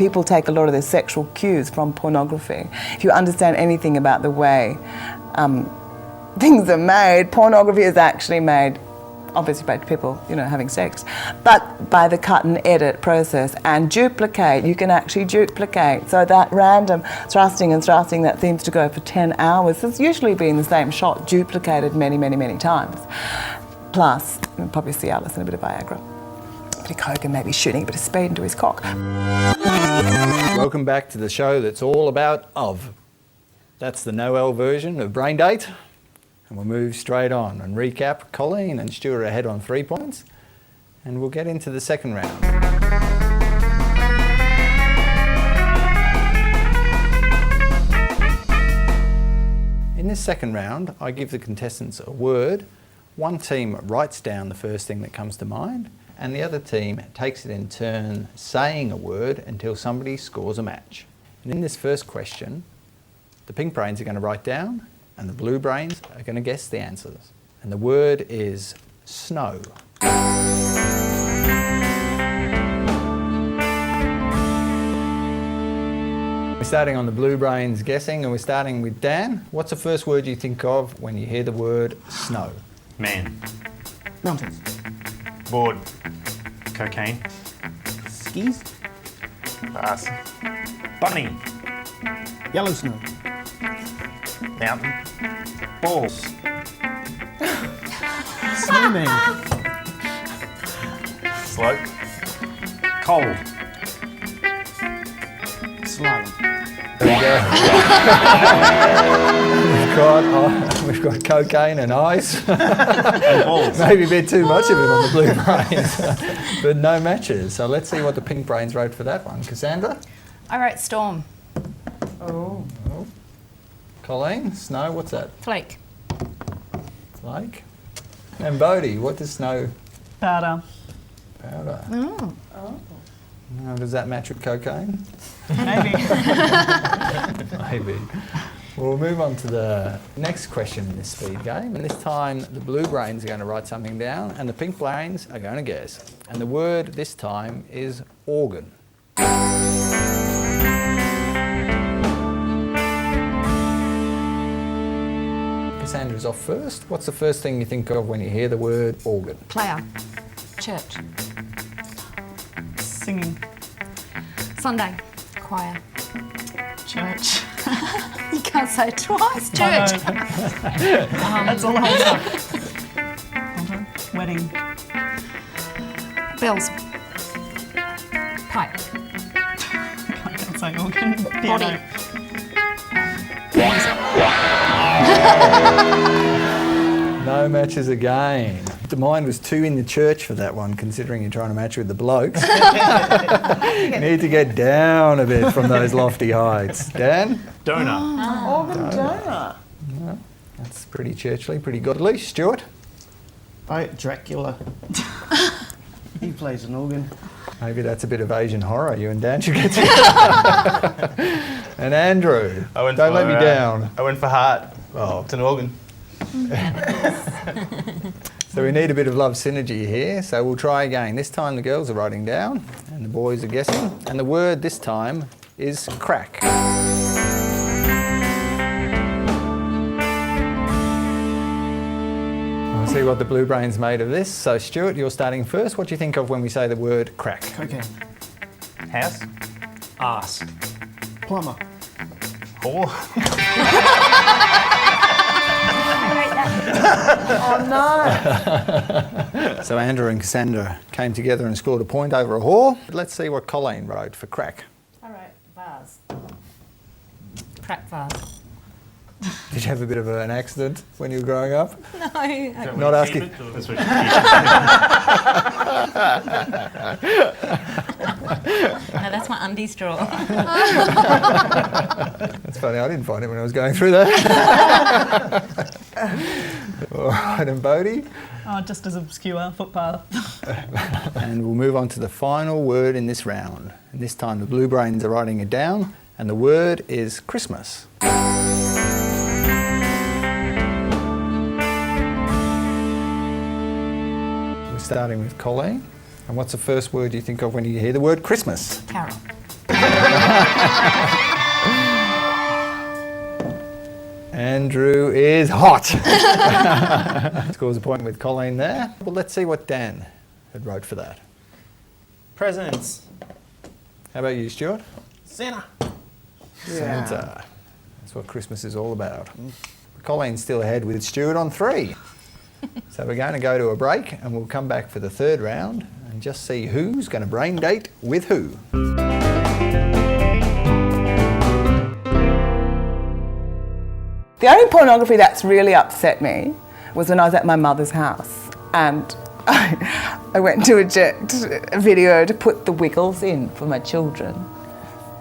people take a lot of their sexual cues from pornography. If you understand anything about the way things are made, pornography is actually made obviously by people, having sex, but by the cut and edit process and duplicate. You can actually duplicate. So that random thrusting and thrusting that seems to go for 10 hours has usually been the same shot, duplicated many, many, many times. Plus, you'll probably see Alice in a bit of Viagra, a bit of coke, and maybe shooting a bit of speed into his cock. Welcome back to the show that's all about of. That's the Noel version of Brain Date. And we'll move straight on and recap. Colleen and Stuart are ahead on 3 points. And we'll get into the second round. In this second round, I give the contestants a word. One team writes down the first thing that comes to mind, and the other team takes it in turn saying a word until somebody scores a match. And in this first question, the pink brains are going to write down, and the blue brains are going to guess the answers. And the word is snow. We're starting on the blue brains guessing, and we're starting with Dan. What's the first word you think of when you hear the word snow? Man. Mountains. Board. Cocaine. Skis. Pass. Bunny. Yellow snow. Mountain. Balls. Snowman. Slope. Cold. Slalom. There we go. We've got cocaine and ice. And balls. Maybe a bit too much of it on the blue brains, but no matches. So let's see what the pink brains wrote for that one. Cassandra? I wrote storm. Oh. Colleen? Snow? What's that? Flake. Flake? And Bodhi, what does snow? Powder. Powder. Oh. Now, does that match with cocaine? Maybe. Maybe. Well, we'll move on to the next question in this speed game, and this time the blue brains are going to write something down and the pink brains are going to guess. And the word this time is organ. Cassandra's off first. What's the first thing you think of when you hear the word organ? Player. Church. Singing. Sunday. Choir. Church. You can't say it twice. No, Church. That's all I have. Wedding. Bells. Pipe. I can't say organ. Piano. No matches again. The mind was too in the church for that one, considering you're trying to match with the blokes. You need to get down a bit from those lofty heights. Dan? Donut. Organ donut. No, that's pretty churchly, pretty godly. Stuart? Dracula. He plays an organ. Maybe that's a bit of Asian horror you and Dan should get to. And Andrew? Don't let me down. I went for heart. Oh. It's an organ. So we need a bit of love synergy here, so we'll try again. This time the girls are writing down and the boys are guessing, and the word this time is crack. I'll see what the blue brain's made of this. So Stuart, you're starting first. What do you think of when we say the word crack? Cocaine. House. Arse. Plumber. Whore. Oh no! So Andrew and Cassandra came together and scored a point over a whore. Let's see what Colleen wrote for crack. I wrote vase. Crack vase. Did you have a bit of an accident when you were growing up? No. Not asking. That's what No, that's my undie straw. That's funny, I didn't find it when I was going through that. All right, and Bodhi? Oh, just as obscure, footpath. And we'll move on to the final word in this round. And this time the blue brains are writing it down, and the word is Christmas. We're starting with Colleen. And what's the first word you think of when you hear the word Christmas? Carol. Andrew is hot. Scores a point with Colleen there. Well, let's see what Dan had wrote for that. Presents. How about you, Stuart? Santa. Santa. That's what Christmas is all about. Colleen's still ahead with Stuart on 3. So we're going to go to a break and we'll come back for the third round and just see who's going to brain date with who. The only pornography that's really upset me was when I was at my mother's house and I went to eject a video to put the Wiggles in for my children,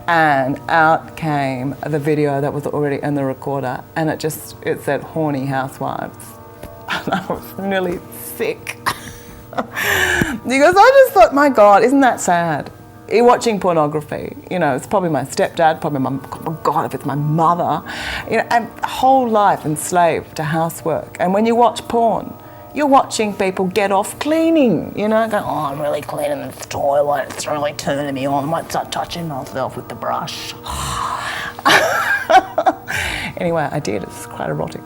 and out came the video that was already in the recorder, and it said horny housewives, and I was nearly sick because I just thought, my God, isn't that sad? You're watching pornography, you know, it's probably my stepdad, probably oh God, if it's my mother, you know, and whole life enslaved to housework. And when you watch porn, you're watching people get off cleaning, you know, going, oh, I'm really cleaning this toilet, it's really turning me on, I might start touching myself with the brush. Anyway, I did, it's quite erotic.